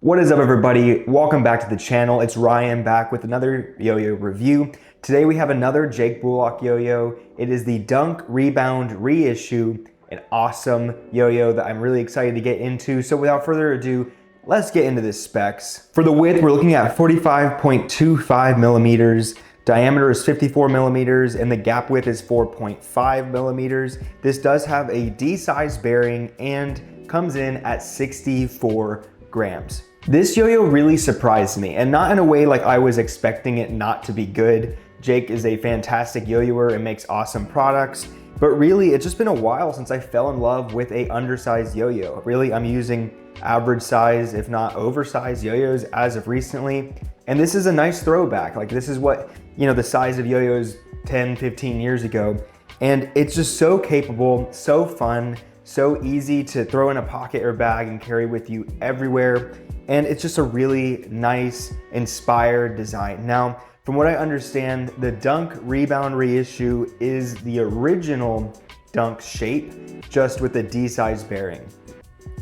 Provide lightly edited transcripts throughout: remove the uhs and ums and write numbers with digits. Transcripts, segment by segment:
What is up, everybody? Welcome back to the channel. It's Ryan back with another yo-yo review. Today we have another Jake Bullock yo-yo. It is the Dunk Rebound Reissue, an awesome yo-yo that I'm really excited to get into. So without further ado, let's get into the specs. For the width, we're looking at 45.25 millimeters. Diameter is 54 millimeters and the gap width is 4.5 millimeters. This does have a D-size bearing and comes in at 64 grams. This yo-yo really surprised me, and not in a way like I was expecting it not to be good. Jake is a fantastic yo-yoer and makes awesome products, but really it's just been a while since I fell in love with a undersized yo-yo. Really, I'm using average size, if not oversized yo-yos as of recently, and this is a nice throwback. Like, this is what, the size of yo-yos 10, 15 years ago, and it's just so capable, so fun, so easy to throw in a pocket or bag and carry with you everywhere. And it's just a really nice, inspired design. Now, from what I understand, the Dunk Rebound Reissue is the original Dunk shape, just with a D-size bearing.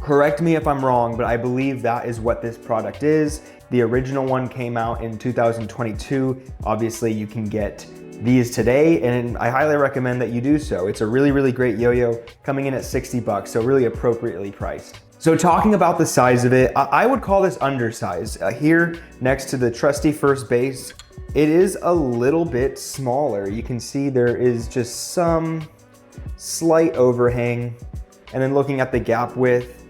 Correct me if I'm wrong, but I believe that is what this product is. The original one came out in 2022. Obviously, you can get these today, and I highly recommend that you do so. It's a really, really great yo-yo, coming in at 60 bucks, so really appropriately priced. So talking about the size of it, I would call this undersized. Here next to the trusty first base, it is a little bit smaller. You can see there is just some slight overhang. And then looking at the gap width,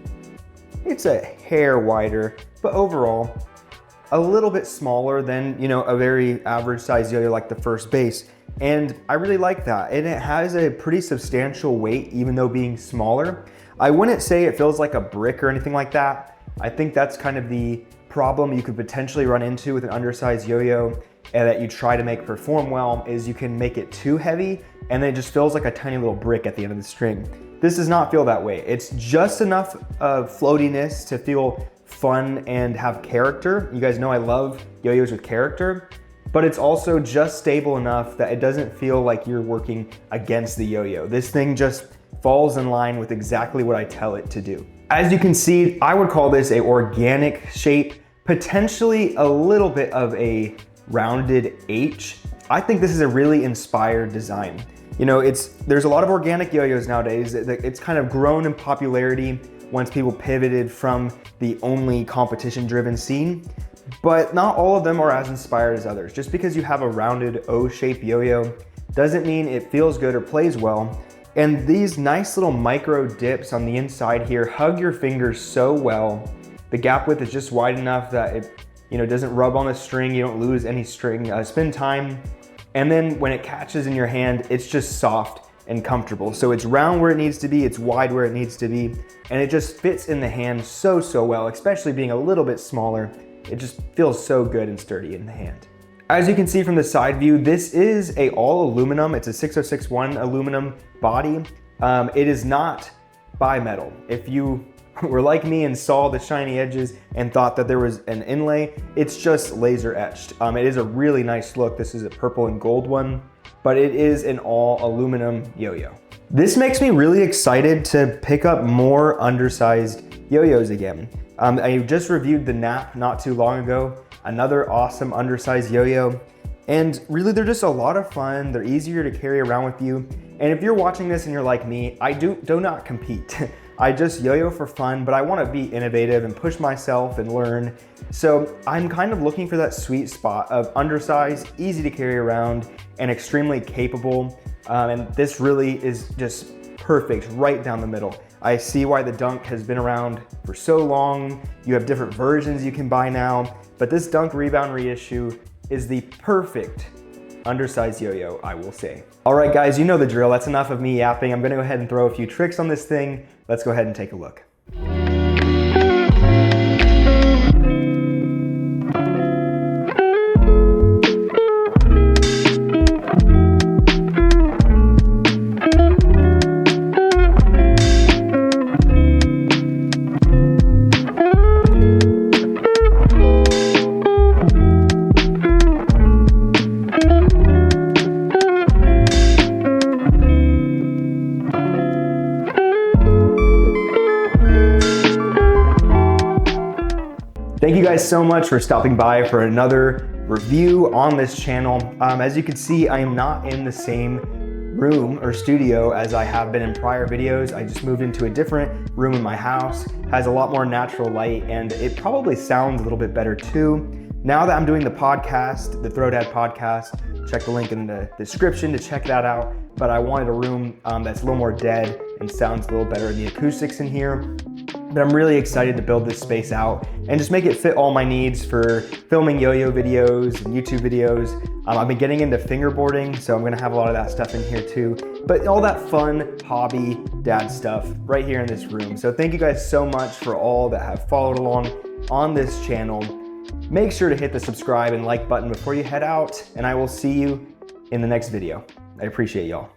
it's a hair wider, but overall, a little bit smaller than, a very average size yo-yo like the first base. And I really like that. And it has a pretty substantial weight, even though being smaller. I wouldn't say it feels like a brick or anything like that. I think that's kind of the problem you could potentially run into with an undersized yo-yo and that you try to make perform well, is you can make it too heavy and then it just feels like a tiny little brick at the end of the string. This does not feel that way. It's just enough floatiness to feel fun and have character. You guys know I love yo-yos with character, but it's also just stable enough that it doesn't feel like you're working against the yo-yo. This thing just falls in line with exactly what I tell it to do. As you can see, I would call this a organic shape, potentially a little bit of a rounded H. I think this is a really inspired design. There's a lot of organic yo-yos nowadays. It's kind of grown in popularity once people pivoted from the only competition-driven scene, but not all of them are as inspired as others. Just because you have a rounded O-shaped yo-yo doesn't mean it feels good or plays well. And these nice little micro dips on the inside here hug your fingers so well. The gap width is just wide enough that it doesn't rub on the string, you don't lose any string spin time. And then when it catches in your hand, it's just soft and comfortable. So it's round where it needs to be, it's wide where it needs to be, and it just fits in the hand so well, especially being a little bit smaller. It just feels so good and sturdy in the hand. As you can see from the side view, this is a all aluminum. It's a 6061 aluminum body. It is not bimetal. If you were like me and saw the shiny edges and thought that there was an inlay, it's just laser etched. It is a really nice look. This is a purple and gold one, but it is an all aluminum yo-yo. This makes me really excited to pick up more undersized yo-yos again. I just reviewed the Nap not too long ago, another awesome undersized yo-yo. And really, they're just a lot of fun. They're easier to carry around with you. And if you're watching this and you're like me, I do not compete. I just yo-yo for fun, but I want to be innovative and push myself and learn. So I'm kind of looking for that sweet spot of undersized, easy to carry around, and extremely capable. And this really is just perfect right down the middle. I see why the Dunk has been around for so long. You have different versions you can buy now, but this Dunk Rebound Reissue is the perfect undersized yo-yo, I will say. All right, guys, you know the drill. That's enough of me yapping. I'm gonna go ahead and throw a few tricks on this thing. Let's go ahead and take a look. Thank you guys so much for stopping by for another review on this channel. As you can see, I am not in the same room or studio as I have been in prior videos. I just moved into a different room in my house. Has a lot more natural light, and it probably sounds a little bit better too. Now that I'm doing the podcast, the Throw Dad podcast, check the link in the description to check that out. But I wanted a room that's a little more dead and sounds a little better in the acoustics in here. But I'm really excited to build this space out and just make it fit all my needs for filming yo-yo videos and YouTube videos. I've been getting into fingerboarding, so I'm gonna have a lot of that stuff in here too. But all that fun hobby dad stuff right here in this room. So thank you guys so much for all that have followed along on this channel. Make sure to hit the subscribe and like button before you head out, and I will see you in the next video. I appreciate y'all.